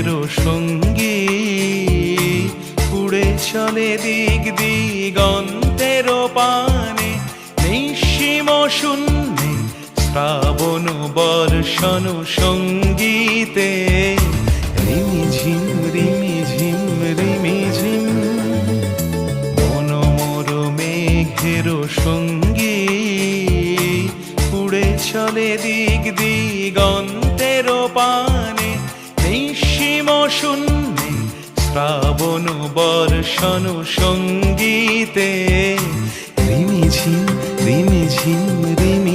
মেঘেরও সঙ্গী উড়ে চলে দিক দিগন্তেরও পানে নিঃসীম শূন্যে শ্রাবণ বর্ষণ সঙ্গীতে রিমিঝিম রিমিঝিম রিমিঝিম মনোমর মেঘেরও সঙ্গী উড়ে চলে দিক দিগন্তেরও পানে নিঃসীম শূন্যে শ্রাবণ বর্ষণ সঙ্গীতে রিমিঝিম রিমিঝিম রিমি